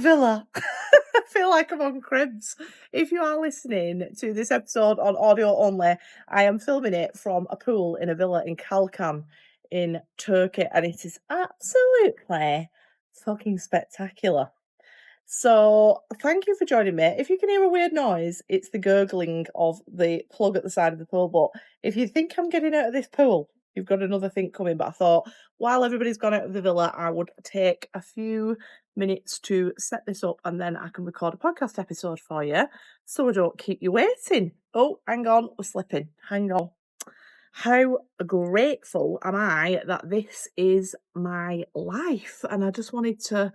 villa. I feel like I'm on Cribs. If you are listening to this episode on audio only, I am filming it from a pool in a villa in Kalkan in Turkey, and it is absolutely fucking spectacular. So, thank you for joining me. If you can hear a weird noise, it's the gurgling of the plug at the side of the pool. But if you think I'm getting out of this pool, you've got another thing coming. But I thought while everybody's gone out of the villa, I would take a few minutes to set this up and then I can record a podcast episode for you so I don't keep you waiting. Oh, hang on, we're slipping. Hang on. How grateful am I that this is my life? And I just wanted to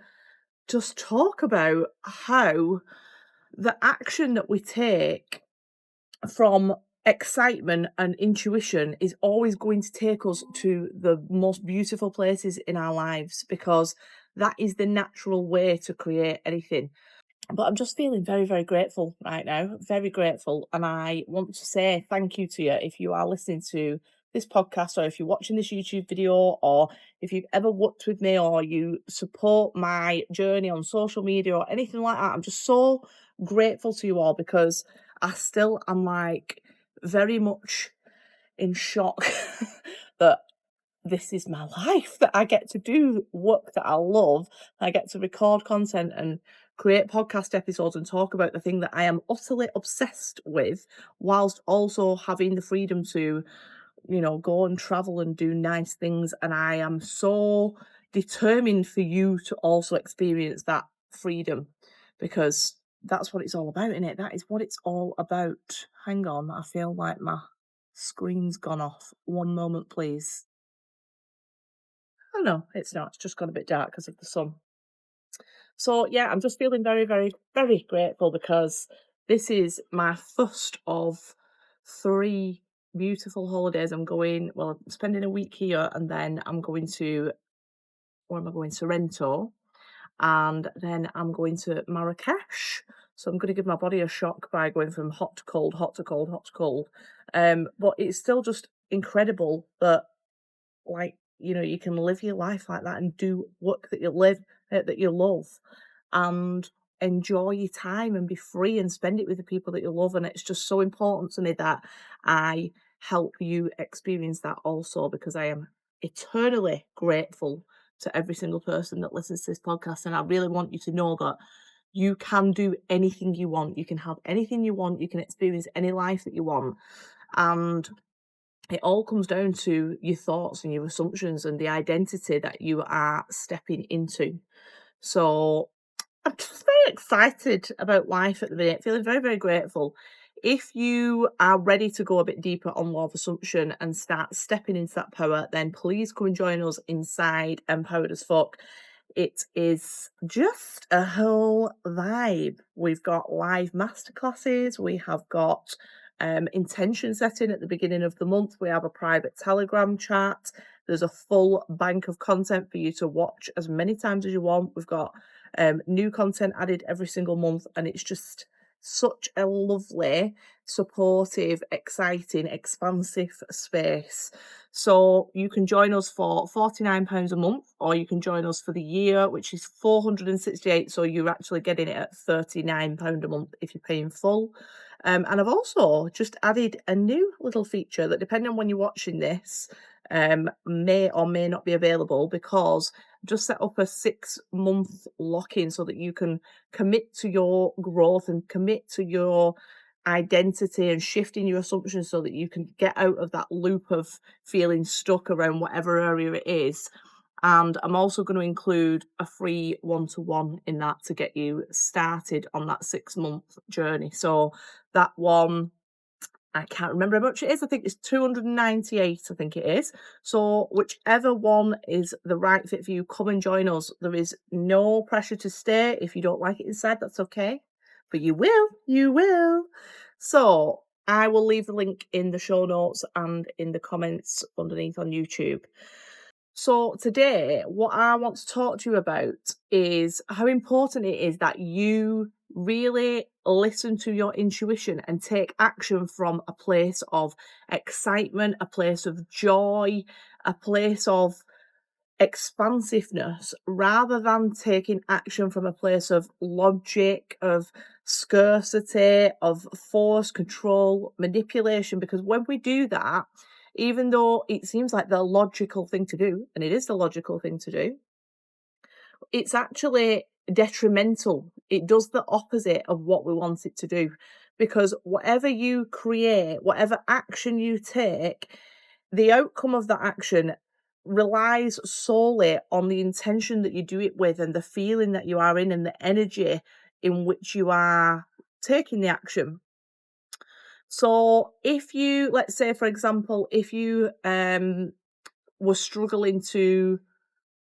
just talk about how the action that we take from excitement and intuition is always going to take us to the most beautiful places in our lives, because that is the natural way to create anything. But I'm just feeling very, very grateful right now, very grateful. And I want to say thank you to you if you are listening to this podcast, or if you're watching this YouTube video, or if you've ever worked with me, or you support my journey on social media or anything like that. I'm just so grateful to you all, because I still am like very much in shock that this is my life, that I get to do work that I love. I get to record content and create podcast episodes and talk about the thing that I am utterly obsessed with, whilst also having the freedom to, go and travel and do nice things. And I am so determined for you to also experience that freedom, because that's what it's all about, isn't it? That is what it's all about. Hang on, I feel like my screen's gone off. One moment, please. Oh no, it's not. It's just gone a bit dark because of the sun. So yeah, I'm just feeling very, very, very grateful, because this is my first of 3 beautiful holidays. I'm spending a week here, and then I'm going to, where am I going? Sorrento, and then I'm going to Marrakesh. So I'm going to give my body a shock by going from hot to cold, hot to cold, hot to cold. But it's still just incredible that, like, you can live your life like that and do work that that you love, and enjoy your time and be free and spend it with the people that you love. And it's just so important to me that I help you experience that also, because I am eternally grateful to every single person that listens to this podcast. And I really want you to know that you can do anything you want. You can have anything you want. You can experience any life that you want. And it all comes down to your thoughts and your assumptions and the identity that you are stepping into. So I'm just very excited about life at the minute, feeling very, very grateful. If you are ready to go a bit deeper on law of assumption and start stepping into that power, then please come and join us inside Empowered as Fuck. It is just a whole vibe. We've got live masterclasses. We have got intention setting at the beginning of the month. We have a private Telegram chat. There's a full bank of content for you to watch as many times as you want. We've got new content added every single month, and it's just such a lovely, supportive, exciting, expansive space. So you can join us for £49 a month, or you can join us for the year, which is £468. So you're actually getting it at £39 a month if you're paying full. And I've also just added a new little feature that, depending on when you're watching this, may or may not be available, because I've just set up a 6-month lock-in so that you can commit to your growth and commit to your identity and shifting your assumptions, so that you can get out of that loop of feeling stuck around whatever area it is. And I'm also going to include a free one-to-one in that to get you started on that 6-month journey. So that one, I can't remember how much it is. I think it's 298, I think it is. So whichever one is the right fit for you, come and join us. There is no pressure to stay. If you don't like it inside, that's okay. But you will. So I will leave the link in the show notes and in the comments underneath on YouTube. So today, what I want to talk to you about is how important it is that you really listen to your intuition and take action from a place of excitement, a place of joy, a place of expansiveness rather than taking action from a place of logic, of scarcity, of force, control, manipulation. Because when we do that, even though it seems like the logical thing to do, and it is the logical thing to do, it's actually detrimental. It does the opposite of what we want it to do. Because whatever you create, whatever action you take, the outcome of that action relies solely on the intention that you do it with and the feeling that you are in and the energy in which you are taking the action. So if you, let's say, for example, if you were struggling to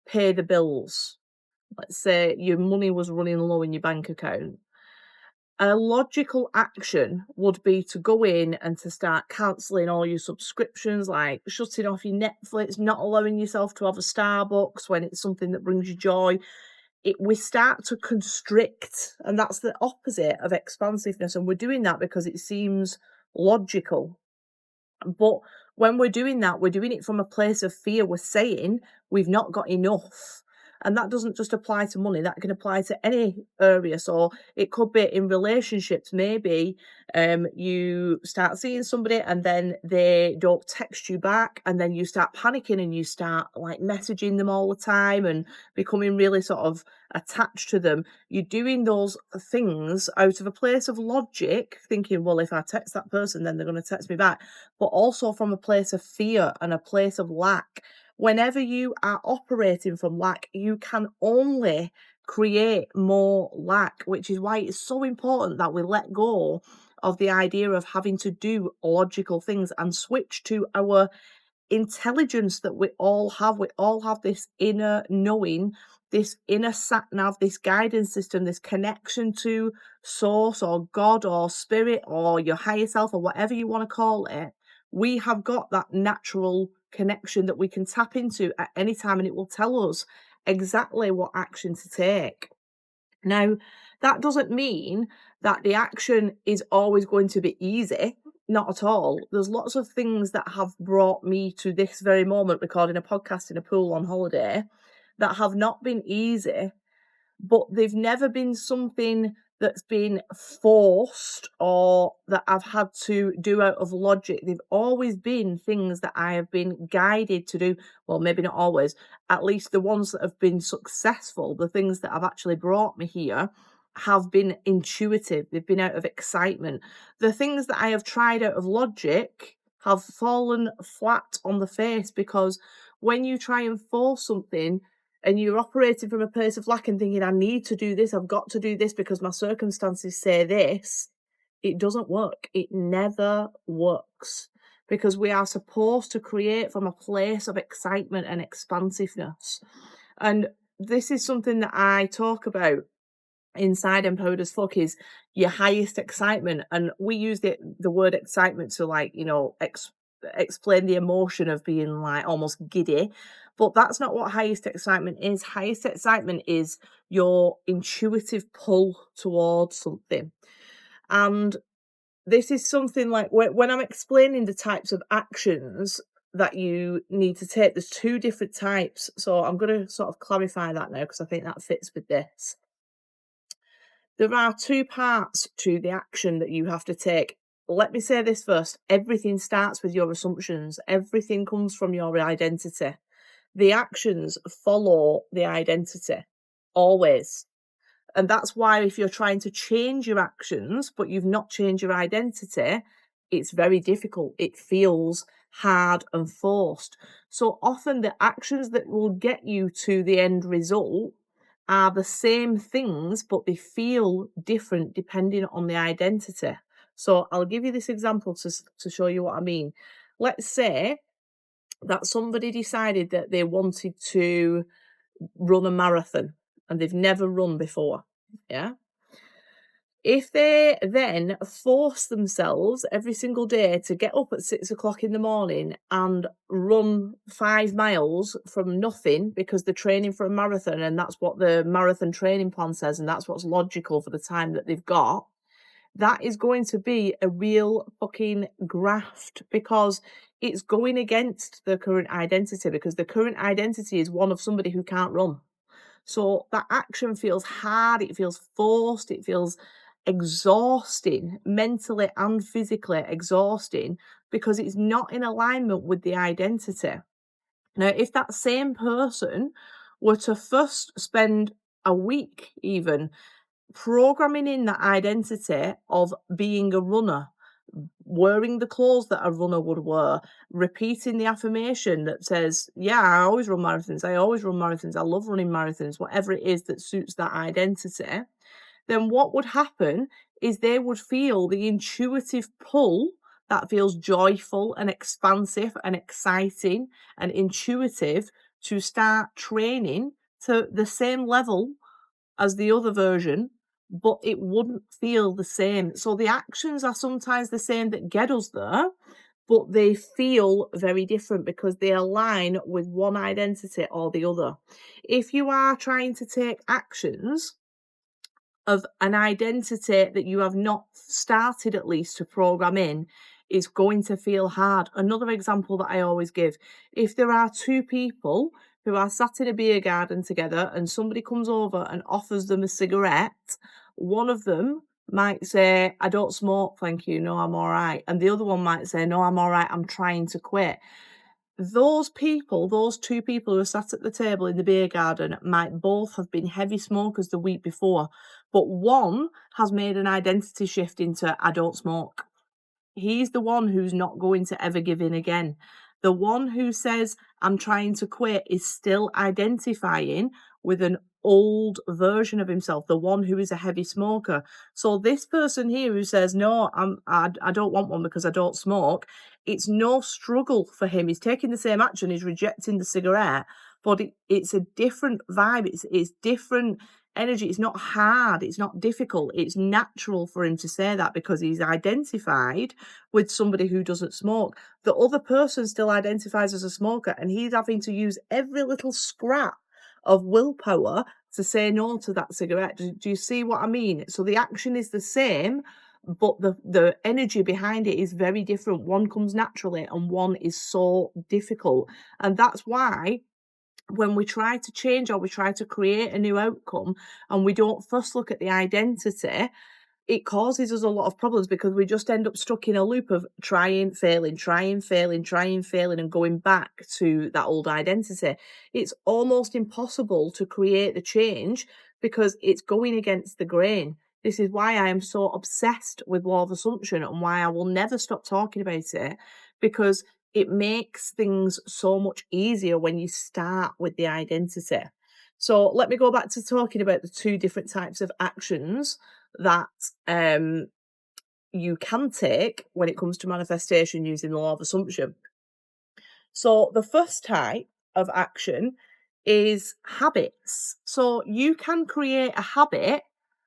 pay the bills, let's say your money was running low in your bank account, a logical action would be to go in and to start cancelling all your subscriptions, like shutting off your Netflix, not allowing yourself to have a Starbucks when it's something that brings you joy. We start to constrict, and that's the opposite of expansiveness. And we're doing that because it seems logical. But when we're doing that, we're doing it from a place of fear. We're saying we've not got enough. And that doesn't just apply to money, that can apply to any area. So it could be in relationships, maybe you start seeing somebody and then they don't text you back, and then you start panicking and you start like messaging them all the time and becoming really sort of attached to them. You're doing those things out of a place of logic, thinking, well, if I text that person, then they're going to text me back, but also from a place of fear and a place of lack. Whenever you are operating from lack, you can only create more lack, which is why it's so important that we let go of the idea of having to do logical things and switch to our intelligence that we all have. We all have this inner knowing, this inner sat nav, this guidance system, this connection to source or God or spirit or your higher self or whatever you want to call it. We have got that natural connection that we can tap into at any time, and it will tell us exactly what action to take. Now, that doesn't mean that the action is always going to be easy. Not at all. There's lots of things that have brought me to this very moment, recording a podcast in a pool on holiday, that have not been easy, but they've never been something that's been forced or that I've had to do out of logic. They've always been things that I have been guided to do. Well, maybe not always, at least the ones that have been successful, the things that have actually brought me here, have been intuitive. They've been out of excitement. The things that I have tried out of logic have fallen flat on the face, because when you try and force something and you're operating from a place of lack and thinking, I need to do this, I've got to do this because my circumstances say this, it doesn't work. It never works, because we are supposed to create from a place of excitement and expansiveness. And this is something that I talk about inside Empowered as Fuck, is your highest excitement. And we use the word excitement to, like, you know, explain the emotion of being like almost giddy, but that's not what highest excitement is. Highest excitement is your intuitive pull towards something. And this is something like when I'm explaining the types of actions that you need to take, there's two different types. So I'm going to sort of clarify that now, because I think that fits with this. There are two parts to the action that you have to take. Let me say this first. Everything starts with your assumptions. Everything comes from your identity. The actions follow the identity, always. And that's why if you're trying to change your actions, but you've not changed your identity, it's very difficult. It feels hard and forced. So often the actions that will get you to the end result are the same things, but they feel different depending on the identity. So I'll give you this example to show you what I mean. Let's say that somebody decided that they wanted to run a marathon and they've never run before. Yeah. If they then force themselves every single day to get up at 6 o'clock in the morning and run 5 miles from nothing because they're training for a marathon and that's what the marathon training plan says and that's what's logical for the time that they've got, that is going to be a real fucking graft because it's going against the current identity because the current identity is one of somebody who can't run. So that action feels hard, it feels forced, it feels exhausting, mentally and physically exhausting because it's not in alignment with the identity. Now, if that same person were to first spend a week even programming in that identity of being a runner, wearing the clothes that a runner would wear, repeating the affirmation that says, yeah, I always run marathons, I always run marathons, I love running marathons, whatever it is that suits that identity, then what would happen is they would feel the intuitive pull that feels joyful and expansive and exciting and intuitive to start training to the same level as the other version, but it wouldn't feel the same. So the actions are sometimes the same that get us there, but they feel very different because they align with one identity or the other. If you are trying to take actions of an identity that you have not started at least to program in, is going to feel hard. Another example that I always give, if there are two people who are sat in a beer garden together and somebody comes over and offers them a cigarette, one of them might say, I don't smoke, thank you, no, I'm all right. And the other one might say, no, I'm all right, I'm trying to quit. Those people, those two people who are sat at the table in the beer garden might both have been heavy smokers the week before, but one has made an identity shift into I don't smoke. He's the one who's not going to ever give in again. The one who says, I'm trying to quit, is still identifying with an old version of himself, the one who is a heavy smoker. So this person here who says, no, I don't want one because I don't smoke, it's no struggle for him. He's taking the same action, he's rejecting the cigarette, but it's a different vibe. It's different energy. It's not hard, it's not difficult, it's natural for him to say that because he's identified with somebody who doesn't smoke. The other person still identifies as a smoker and he's having to use every little scrap of willpower to say no to that cigarette. Do you see what I mean? So the action is the same, but the energy behind it is very different. One comes naturally and one is so difficult. And that's why when we try to change or we try to create a new outcome and we don't first look at the identity, it causes us a lot of problems because we just end up stuck in a loop of trying, failing, trying, failing, trying, failing, and going back to that old identity. It's almost impossible to create the change because it's going against the grain. This is why I am so obsessed with law of assumption and why I will never stop talking about it, because it makes things so much easier when you start with the identity. So let me go back to talking about the two different types of actions that you can take when it comes to manifestation using the law of assumption. So the first type of action is habits. So you can create a habit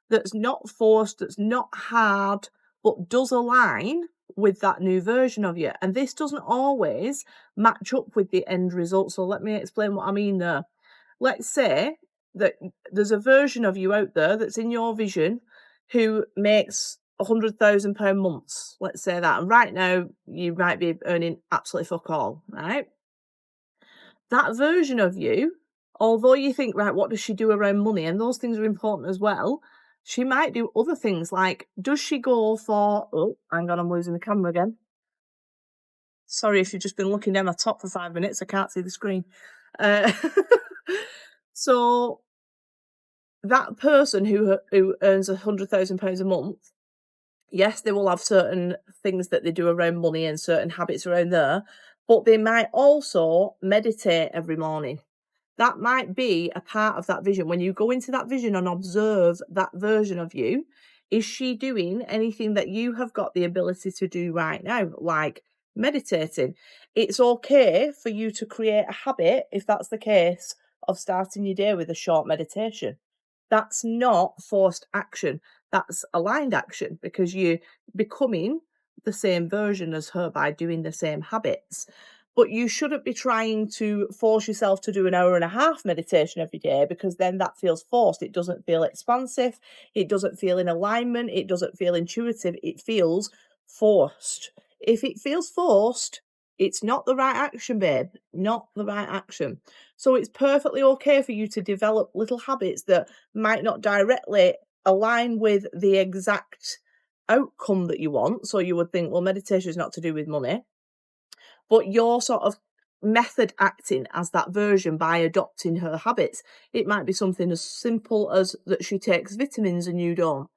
that's not forced, that's not hard, but does align with that new version of you. And this doesn't always match up with the end result. So let me explain what I mean there. Let's say that there's a version of you out there that's in your vision who makes £100,000 months. Let's say that. And right now, you might be earning absolutely fuck all, right? That version of you, although you think, right, what does she do around money? And those things are important as well. She might do other things like, does she go for, oh, hang on, I'm losing the camera again. Sorry if you've just been looking down my top for 5 minutes, I can't see the screen. Uh, so that person who earns £100,000 a month, yes, they will have certain things that they do around money and certain habits around there, but they might also meditate every morning. That might be a part of that vision. When you go into that vision and observe that version of you, is she doing anything that you have got the ability to do right now, like meditating? It's okay for you to create a habit, if that's the case, of starting your day with a short meditation. That's not forced action. That's aligned action because you're becoming the same version as her by doing the same habits. But you shouldn't be trying to force yourself to do an hour and a half meditation every day, because then that feels forced. It doesn't feel expansive. It doesn't feel in alignment. It doesn't feel intuitive. It feels forced. If it feels forced, it's not the right action, babe. Not the right action. So it's perfectly okay for you to develop little habits that might not directly align with the exact outcome that you want. So you would think, well, meditation is not to do with money, but you're sort of method acting as that version by adopting her habits. It might be something as simple as that she takes vitamins and you don't.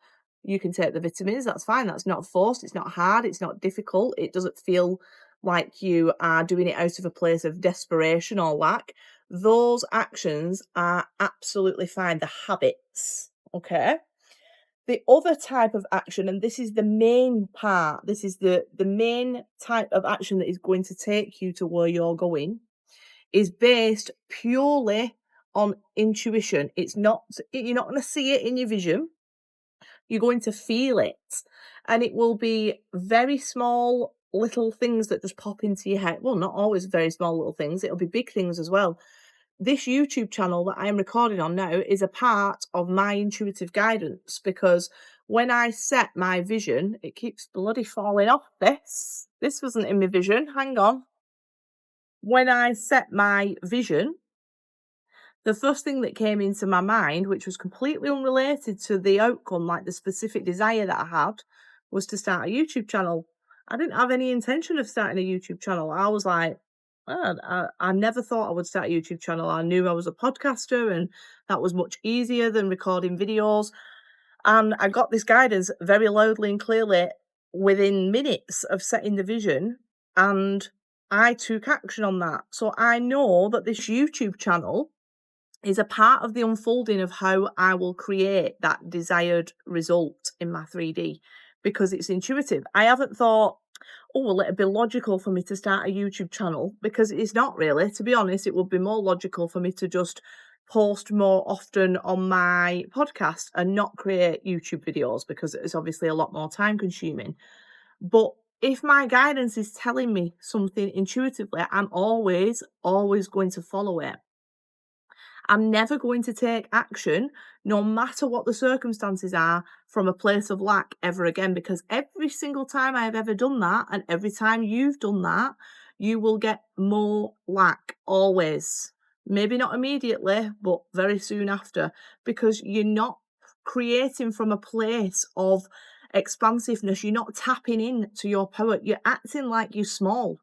You can take the vitamins, that's fine. That's not forced, it's not hard, it's not difficult. It doesn't feel like you are doing it out of a place of desperation or lack. Those actions are absolutely fine. The habits, okay? The other type of action, and this is the main part, this is the main type of action that is going to take you to where you're going, is based purely on intuition. It's not, you're not going to see it in your vision, you're going to feel it. And it will be very small little things that just pop into your head. Well, not always very small little things, it'll be big things as well. This YouTube channel that I am recording on now is a part of my intuitive guidance, because when I set my vision, it keeps bloody falling off this. This wasn't in my vision. Hang on. When I set my vision, the first thing that came into my mind, which was completely unrelated to the outcome, like the specific desire that I had, was to start a YouTube channel. I didn't have any intention of starting a YouTube channel. I was like, "Oh, I never thought I would start a YouTube channel. I knew I was a podcaster and that was much easier than recording videos." And I got this guidance very loudly and clearly within minutes of setting the vision. And I took action on that. So I know that this YouTube channel is a part of the unfolding of how I will create that desired result in my 3D, because it's intuitive. I haven't thought, oh, well, it'd be logical for me to start a YouTube channel, because it's not really. To be honest, it would be more logical for me to just post more often on my podcast and not create YouTube videos, because it's obviously a lot more time consuming. But if my guidance is telling me something intuitively, I'm always going to follow it. I'm never going to take action, no matter what the circumstances are, from a place of lack ever again, because every single time I have ever done that, and every time you've done that, you will get more lack always. Maybe not immediately, but very soon after, because you're not creating from a place of expansiveness. You're not tapping in to your power. You're acting like you're small,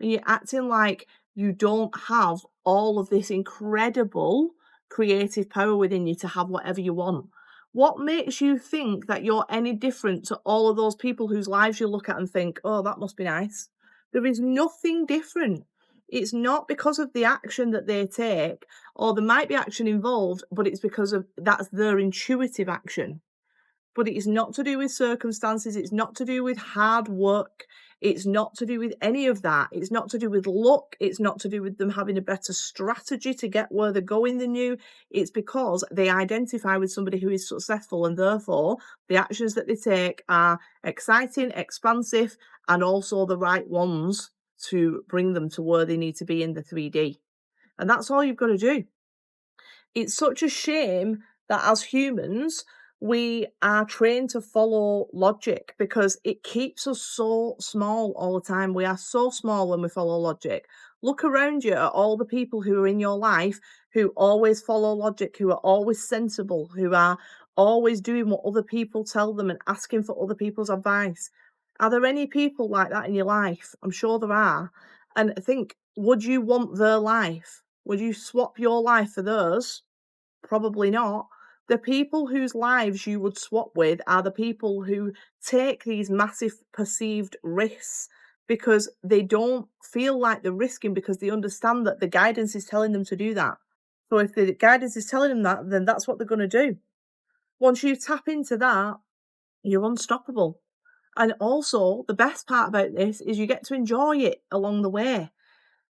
and you're acting like you don't have all of this incredible creative power within you to have whatever you want. What makes you think that you're any different to all of those people whose lives you look at and think, oh, that must be nice? There is nothing different. It's not because of the action that they take, or there might be action involved, but it's because of that's their intuitive action. But it is not to do with circumstances, it's not to do with hard work, it's not to do with any of that. It's not to do with luck, it's not to do with them having a better strategy to get where they're going than you. It's because they identify with somebody who is successful, and therefore the actions that they take are exciting, expansive, and also the right ones to bring them to where they need to be in the 3D. And that's all you've got to do. It's such a shame that as humans, we are trained to follow logic, because it keeps us so small all the time. We are so small when we follow logic. Look around you at all the people who are in your life who always follow logic, who are always sensible, who are always doing what other people tell them and asking for other people's advice. Are there any people like that in your life? I'm sure there are. And think, would you want their life? Would you swap your life for theirs? Probably not. The people whose lives you would swap with are the people who take these massive perceived risks, because they don't feel like they're risking, because they understand that the guidance is telling them to do that. So if the guidance is telling them that, then that's what they're going to do. Once you tap into that, you're unstoppable. And also, the best part about this is you get to enjoy it along the way,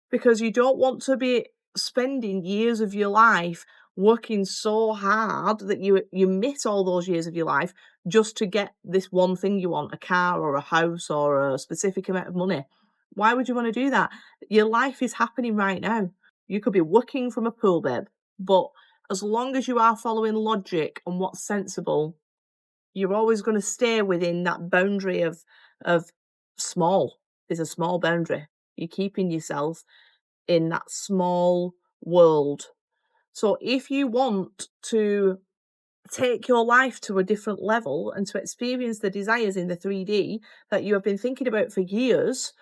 because you don't want to be spending years of your life working so hard that you miss all those years of your life just to get this one thing you want, a car or a house or a specific amount of money. Why would you want to do that? Your life is happening right now. You could be working from a pool, babe, but as long as you are following logic and what's sensible, you're always going to stay within that boundary of small. There's a small boundary. You're keeping yourself in that small world. So if you want to take your life to a different level and to experience the desires in the 3D that you have been thinking about for years,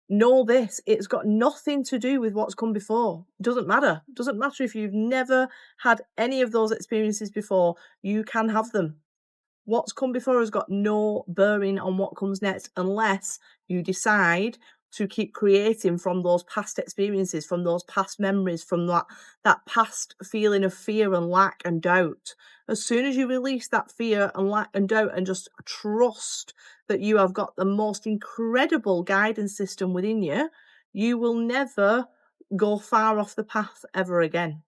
know this, it's got nothing to do with what's come before. It doesn't matter. It doesn't matter if you've never had any of those experiences before, you can have them. What's come before has got no bearing on what comes next unless you decide to keep creating from those past experiences, from those past memories, from that past feeling of fear and lack and doubt. As soon as you release that fear and lack and doubt and just trust that you have got the most incredible guidance system within you, you will never go far off the path ever again.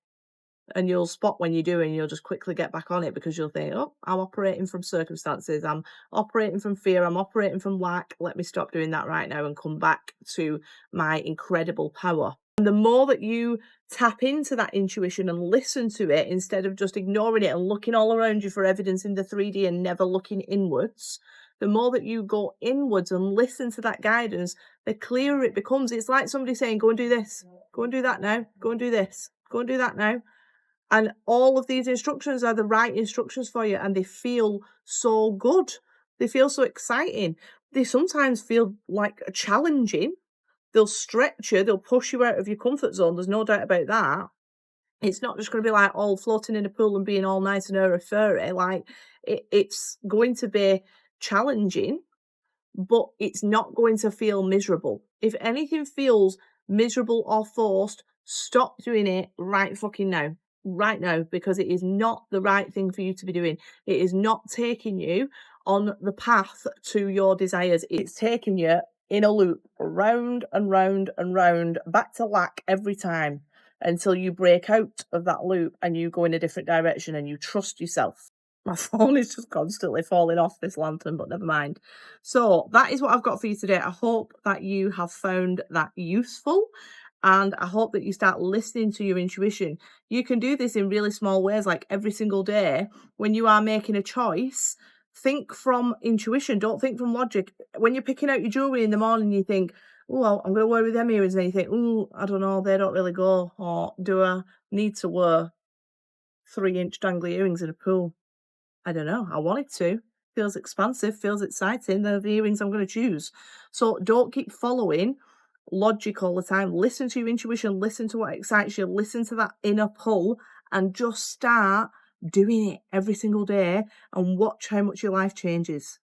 And you'll spot when you do, and you'll just quickly get back on it because you'll think, oh, I'm operating from circumstances, I'm operating from fear, I'm operating from lack. Let me stop doing that right now and come back to my incredible power. And the more that you tap into that intuition and listen to it instead of just ignoring it and looking all around you for evidence in the 3D and never looking inwards, the more that you go inwards and listen to that guidance, the clearer it becomes. It's like somebody saying, go and do this, go and do that now, go and do this, go and do that now. And all of these instructions are the right instructions for you, and they feel so good. They feel so exciting. They sometimes feel like challenging. They'll stretch you, they'll push you out of your comfort zone. There's no doubt about that. It's not just going to be like all floating in a pool and being all nice and airy-fairy. Like it's going to be challenging, but it's not going to feel miserable. If anything feels miserable or forced, stop doing it right fucking now. Right now, because it is not the right thing for you to be doing. It is not taking you on the path to your desires. It's taking you in a loop, round and round and round, back to lack every time until you break out of that loop and you go in a different direction and you trust yourself. My phone is just constantly falling off this lantern, but never mind. So that is what I've got for you today. I hope that you have found that useful. And I hope that you start listening to your intuition. You can do this in really small ways, like every single day. When you are making a choice, think from intuition. Don't think from logic. When you're picking out your jewellery in the morning, you think, oh, I'm going to wear them earrings. And then you think, oh, I don't know, they don't really go. Or do I need to wear 3-inch dangly earrings in a pool? I don't know. I want it to. Feels expansive, feels exciting. They're the earrings I'm going to choose. So don't keep following logic all the time. Listen to your intuition, listen to what excites you, listen to that inner pull, and just start doing it every single day and watch how much your life changes.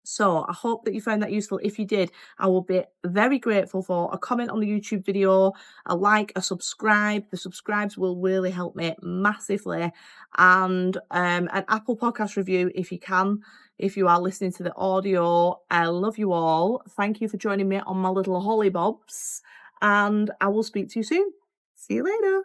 So I hope that you found that useful. If you did, I will be very grateful for a comment on the YouTube video, a like, a subscribe. The subscribes will really help me massively. And an Apple Podcast review if you can, if you are listening to the audio. I love you all. Thank you for joining me on my little hollybobs. And I will speak to you soon. See you later.